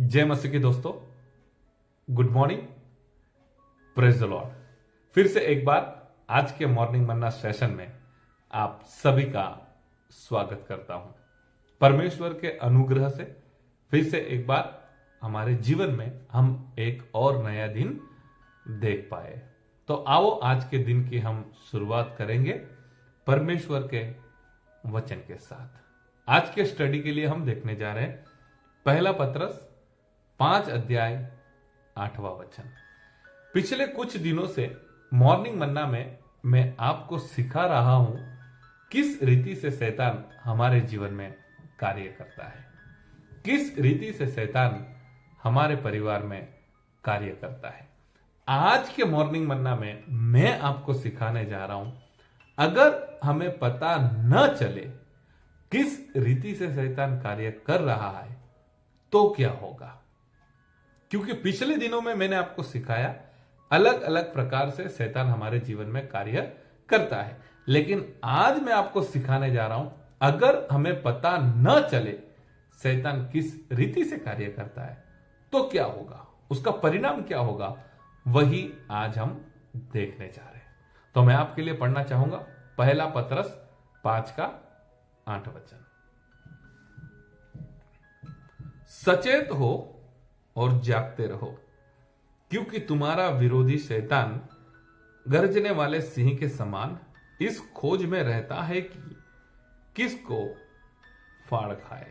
जय मसीह के दोस्तों, good morning, praise the Lord. फिर से एक बार आज के मॉर्निंग मन्ना सेशन में आप सभी का स्वागत करता हूं। परमेश्वर के अनुग्रह से फिर से एक बार हमारे जीवन में हम एक और नया दिन देख पाए। तो आओ आज के दिन की हम शुरुआत करेंगे परमेश्वर के वचन के साथ। आज के स्टडी के लिए हम देखने जा रहे हैं पहला पत्रस 5 अध्याय 8वां वचन। पिछले कुछ दिनों से मॉर्निंग मन्ना में मैं आपको सिखा रहा हूं किस रीति से शैतान हमारे जीवन में कार्य करता है, किस रीति से शैतान हमारे परिवार में कार्य करता है। आज के मॉर्निंग मन्ना में मैं आपको सिखाने जा रहा हूं, अगर हमें पता न चले किस रीति से शैतान कार्य कर रहा है तो क्या होगा। क्योंकि पिछले दिनों में मैंने आपको सिखाया अलग अलग प्रकार से शैतान हमारे जीवन में कार्य करता है, लेकिन आज मैं आपको सिखाने जा रहा हूं, अगर हमें पता न चले शैतान किस रीति से कार्य करता है तो क्या होगा, उसका परिणाम क्या होगा, वही आज हम देखने जा रहे हैं। तो मैं आपके लिए पढ़ना चाहूंगा पहला पत्रस 5 का 8 वचन। सचेत हो और जागते रहो, क्योंकि तुम्हारा विरोधी शैतान गरजने वाले सिंह के समान इस खोज में रहता है कि किसको फाड़ खाए।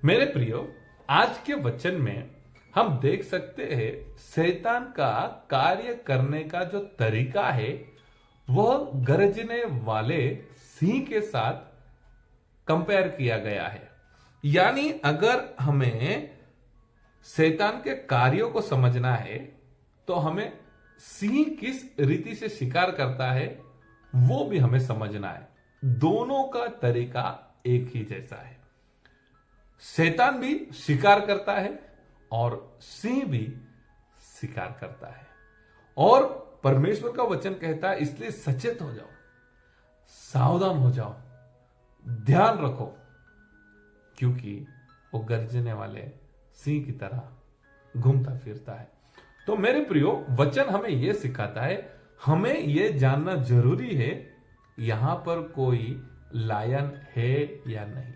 मेरे प्रियो, आज के वचन में हम देख सकते हैं शैतान का कार्य करने का जो तरीका है वह गरजने वाले सिंह के साथ कंपेयर किया गया है। यानी अगर हमें शैतान के कार्यों को समझना है तो हमें सिंह किस रीति से शिकार करता है वो भी हमें समझना है। दोनों का तरीका एक ही जैसा है। शैतान भी शिकार करता है और सिंह भी शिकार करता है। और परमेश्वर का वचन कहता है, इसलिए सचेत हो जाओ, सावधान हो जाओ, ध्यान रखो, क्योंकि वो गर्जने वाले सिंह की तरह घूमता फिरता है। तो मेरे प्रियो, वचन हमें यह सिखाता है, हमें यह जानना जरूरी है यहां पर कोई लायन है या नहीं।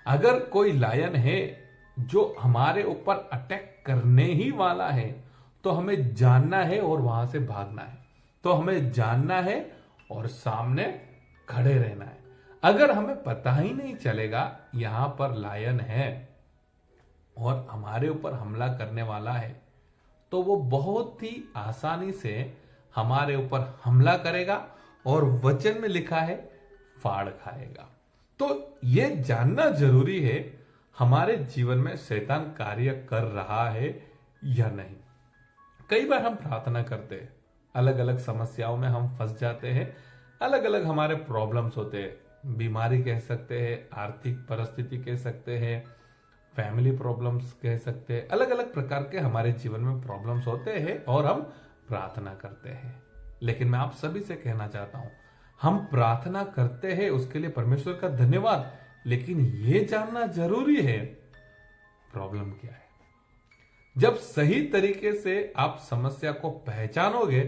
अगर कोई लायन है जो हमारे ऊपर अटैक करने ही वाला है तो हमें जानना है और वहां से भागना है। तो हमें जानना है और सामने खड़े रहना है। अगर हमें पता ही नहीं चलेगा यहां पर लायन है और हमारे ऊपर हमला करने वाला है तो वो बहुत ही आसानी से हमारे ऊपर हमला करेगा और वचन में लिखा है फाड़ खाएगा। तो ये जानना जरूरी है हमारे जीवन में शैतान कार्य कर रहा है या नहीं। कई बार हम प्रार्थना करते हैं, अलग अलग समस्याओं में हम फंस जाते हैं, अलग अलग हमारे प्रॉब्लम्स होते हैं, बीमारी कह सकते हैं, आर्थिक परिस्थिति कह सकते हैं, फैमिली प्रॉब्लम्स कह सकते हैं, अलग अलग प्रकार के हमारे जीवन में प्रॉब्लम्स होते हैं और हम प्रार्थना करते हैं। लेकिन मैं आप सभी से कहना चाहता हूं, हम प्रार्थना करते हैं उसके लिए परमेश्वर का धन्यवाद, लेकिन यह जानना जरूरी है प्रॉब्लम क्या है। जब सही तरीके से आप समस्या को पहचानोगे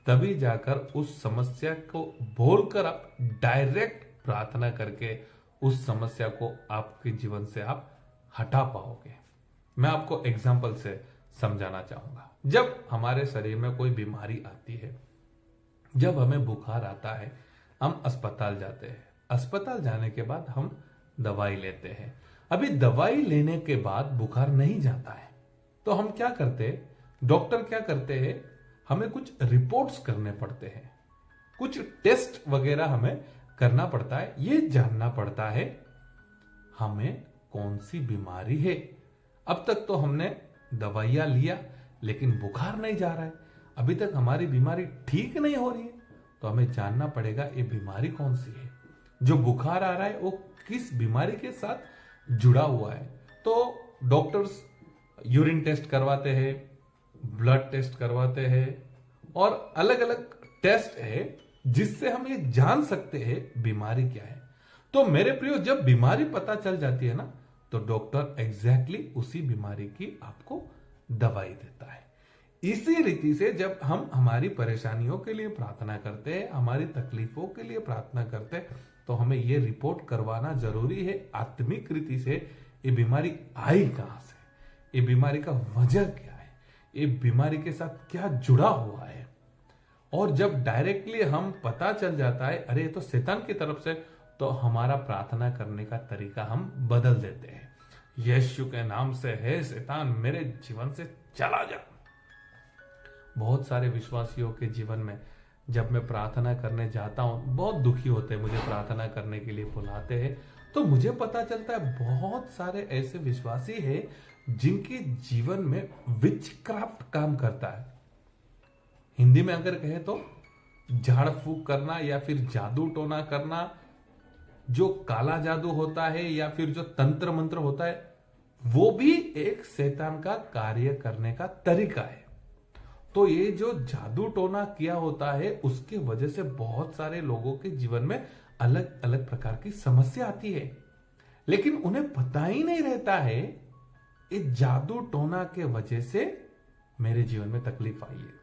तभी जाकर उस समस्या को बोलकर आप डायरेक्ट प्रार्थना करके उस समस्या को आपके जीवन से आप हटा पाओगे। मैं आपको एग्जाम्पल से समझाना चाहूंगा। जब हमारे शरीर में कोई बीमारी आती है, जब हमें बुखार आता है, हम अस्पताल जाते हैं। अस्पताल जाने के बाद हम दवाई लेते हैं। अभी दवाई लेने के बाद बुखार नहीं जाता है तो हम क्या करते हैं, डॉक्टर क्या करते हैं, हमें कुछ रिपोर्ट्स करने पड़ते हैं, कुछ टेस्ट वगैरह हमें करना पड़ता है। ये जानना पड़ता है हमें कौन सी बीमारी है। अब तक तो हमने दवाइयां लिया लेकिन बुखार नहीं जा रहा है, अभी तक हमारी बीमारी ठीक नहीं हो रही है, तो हमें जानना पड़ेगा ये बीमारी कौन सी है, जो बुखार आ रहा है वो किस बीमारी के साथ जुड़ा हुआ है। तो डॉक्टर्स यूरिन टेस्ट करवाते हैं, ब्लड टेस्ट करवाते हैं और अलग अलग टेस्ट है जिससे हम ये जान सकते हैं बीमारी क्या है। तो मेरे प्रियो, जब बीमारी पता चल जाती है ना तो डॉक्टर एग्जैक्टली उसी बीमारी की आपको दवाई देता है। इसी रीति से जब हम हमारी परेशानियों के लिए प्रार्थना करते हैं, हमारी तकलीफों के लिए प्रार्थना करते हैं, तो हमें यह रिपोर्ट करवाना जरूरी है आत्मिक रीति से, ये बीमारी आई कहां से, ये बीमारी का वजह क्या है, ये बीमारी के साथ क्या जुड़ा हुआ है। और जब डायरेक्टली हम पता चल जाता है अरे तो शैतान की तरफ से, तो हमारा प्रार्थना करने का तरीका हम बदल देते हैं। यीशु के नाम से, हे शैतान मेरे जीवन से चला जा। बहुत सारे विश्वासियों के जीवन में जब मैं प्रार्थना करने जाता हूं, बहुत दुखी होते हैं, मुझे प्रार्थना करने के लिए बुलाते हैं, तो मुझे पता चलता है बहुत सारे ऐसे विश्वासी हैं जिनके जीवन में विचक्राफ्ट काम करता है। हिंदी में अगर कहे तो झाड़ फूक करना या फिर जादू टोना करना, जो काला जादू होता है या फिर जो तंत्र मंत्र होता है, वो भी एक शैतान का कार्य करने का तरीका है। तो ये जो जादू टोना किया होता है, उसके वजह से बहुत सारे लोगों के जीवन में अलग अलग प्रकार की समस्या आती है, लेकिन उन्हें पता ही नहीं रहता है इस जादू टोना के वजह से मेरे जीवन में तकलीफ आई है।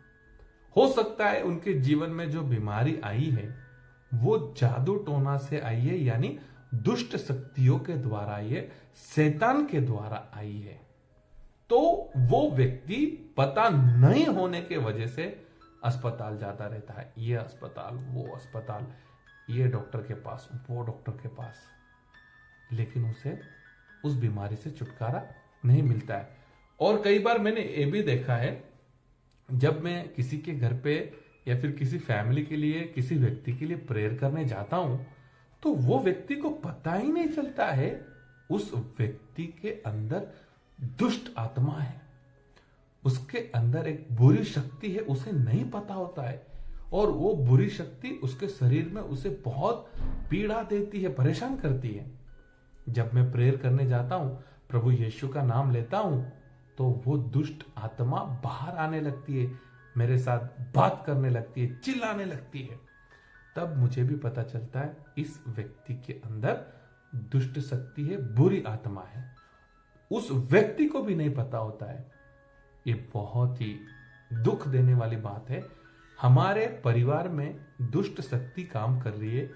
हो सकता है उनके जीवन में जो बीमारी आई है वो जादू टोना से आई है, यानी दुष्ट शक्तियों के द्वारा आई है, शैतान के द्वारा आई है। तो वो व्यक्ति पता नहीं होने के वजह से अस्पताल जाता रहता है, ये अस्पताल, वो अस्पताल, ये डॉक्टर के पास, वो डॉक्टर के पास, लेकिन उसे उस बीमारी से छुटकारा नहीं मिलता है। और कई बार मैंने ये भी देखा है, जब मैं किसी के घर पे या फिर किसी फैमिली के लिए, किसी व्यक्ति के लिए प्रेयर करने जाता हूं, तो वो व्यक्ति को पता ही नहीं चलता है उस व्यक्ति के अंदर दुष्ट आत्मा है, उसके अंदर एक बुरी शक्ति है, उसे नहीं पता होता है, और वो बुरी शक्ति उसके शरीर में उसे बहुत पीड़ा देती है, परेशान करती है। जब मैं प्रेयर करने जाता हूं, प्रभु यीशु का नाम लेता हूं, तो वो दुष्ट आत्मा बाहर आने लगती है, मेरे साथ बात करने लगती है, चिल्लाने लगती है। तब मुझे भी पता चलता है इस व्यक्ति के अंदर दुष्ट शक्ति है, बुरी आत्मा है। उस व्यक्ति को भी नहीं पता होता है। ये बहुत ही दुख देने वाली बात है। हमारे परिवार में दुष्ट शक्ति काम कर रही है,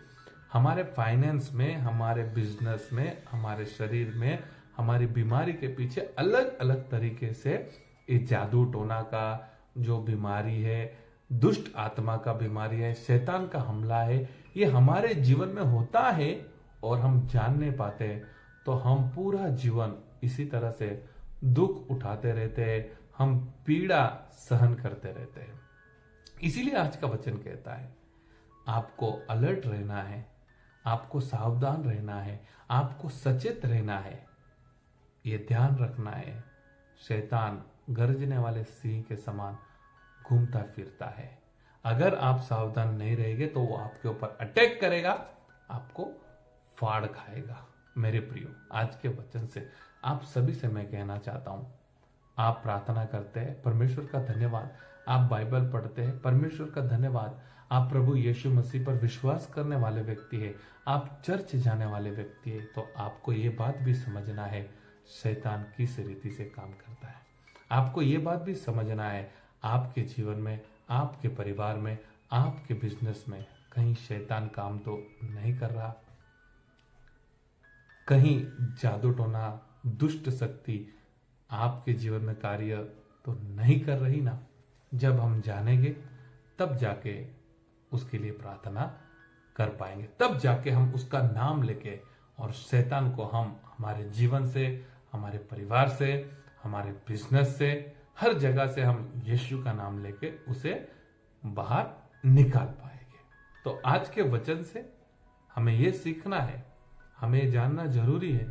हमारे फाइनेंस में, हमारे बिजनेस में, हमारे शरीर में, हमारी बीमारी के पीछे अलग अलग तरीके से ये जादू टोना का जो बीमारी है, दुष्ट आत्मा का बीमारी है, शैतान का हमला है, ये हमारे जीवन में होता है और हम जान नहीं पाते, तो हम पूरा जीवन इसी तरह से दुख उठाते रहते हैं, हम पीड़ा सहन करते रहते हैं। इसीलिए आज का वचन कहता है आपको अलर्ट रहना है, आपको सावधान रहना है, आपको सचेत रहना है, ये ध्यान रखना है, शैतान गरजने वाले सिंह के समान घूमता फिरता है। अगर आप सावधान नहीं रहेंगे तो वो आपके ऊपर अटैक करेगा, आपको फाड़ खाएगा। मेरे प्रियो, आज के वचन से आप सभी से मैं कहना चाहता हूं, आप प्रार्थना करते हैं, परमेश्वर का धन्यवाद। आप बाइबल पढ़ते हैं, परमेश्वर का धन्यवाद। आप प्रभु यीशु मसीह पर विश्वास करने वाले व्यक्ति है, आप चर्च जाने वाले व्यक्ति है, तो आपको ये बात भी समझना है शैतान किस रीति से काम करता है। आपको ये बात भी समझना है आपके जीवन में, आपके परिवार में, आपके बिजनेस में कहीं शैतान काम तो नहीं कर रहा, कहीं जादू टोना, दुष्ट शक्ति आपके जीवन में कार्य तो नहीं कर रही ना। जब हम जानेंगे तब जाके उसके लिए प्रार्थना कर पाएंगे, तब जाके हम उसका नाम लेके और शैतान को हम हमारे जीवन से, हमारे परिवार से, हमारे बिजनेस से, हर जगह से हम यीशु का नाम लेके उसे बाहर निकाल पाएंगे। तो आज के वचन से हमें यह सीखना है, हमें जानना जरूरी है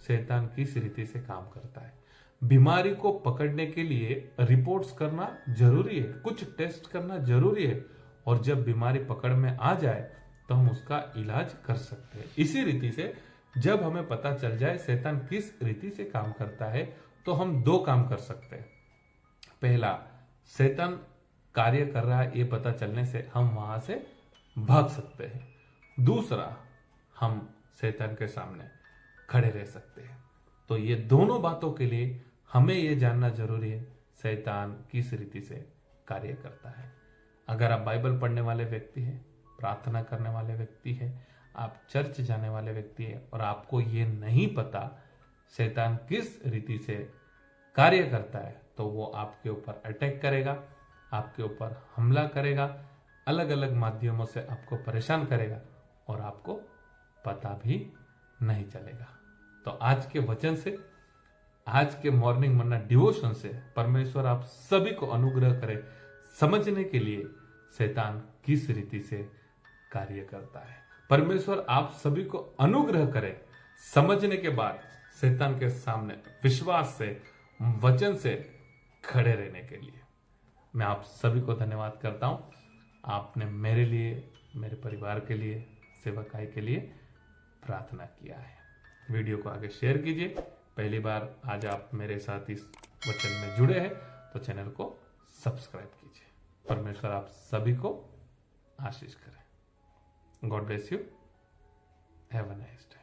शैतान किस रीति से काम करता है। बीमारी को पकड़ने के लिए रिपोर्ट्स करना जरूरी है, कुछ टेस्ट करना जरूरी है, और जब बीमारी पकड़ में आ जाए तो हम उसका इलाज कर सकते हैं। इसी रीति से जब हमें पता चल जाए शैतान किस रीति से काम करता है, तो हम दो काम कर सकते हैं। पहला, शैतान कार्य कर रहा है ये पता चलने से हम वहां से भाग सकते हैं। दूसरा, हम शैतान के सामने खड़े रह सकते हैं। तो ये दोनों बातों के लिए हमें ये जानना जरूरी है शैतान किस रीति से कार्य करता है। अगर आप बाइबल पढ़ने वाले व्यक्ति हैं, प्रार्थना करने वाले व्यक्ति हैं, आप चर्च जाने वाले व्यक्ति हैं और आपको ये नहीं पता शैतान किस रीति से कार्य करता है, तो वो आपके ऊपर अटैक करेगा, आपके ऊपर हमला करेगा, अलग अलग माध्यमों से आपको परेशान करेगा और आपको पता भी नहीं चलेगा। तो आज के वचन से, आज के मॉर्निंग मन्ना डिवोशन से परमेश्वर आप सभी को अनुग्रह करे समझने के लिए शैतान किस रीति से कार्य करता है। परमेश्वर आप सभी को अनुग्रह करे समझने के बाद शैतान के सामने विश्वास से, वचन से खड़े रहने के लिए। मैं आप सभी को धन्यवाद करता हूं। आपने मेरे लिए, मेरे परिवार के लिए, सेवकाई के लिए प्रार्थना किया है। वीडियो को आगे शेयर कीजिए। पहली बार आज आप मेरे साथ इस वचन में जुड़े हैं तो चैनल को सब्सक्राइब कीजिए। परमेश्वर आप सभी को आशीष करें। God bless you. Have a nice day.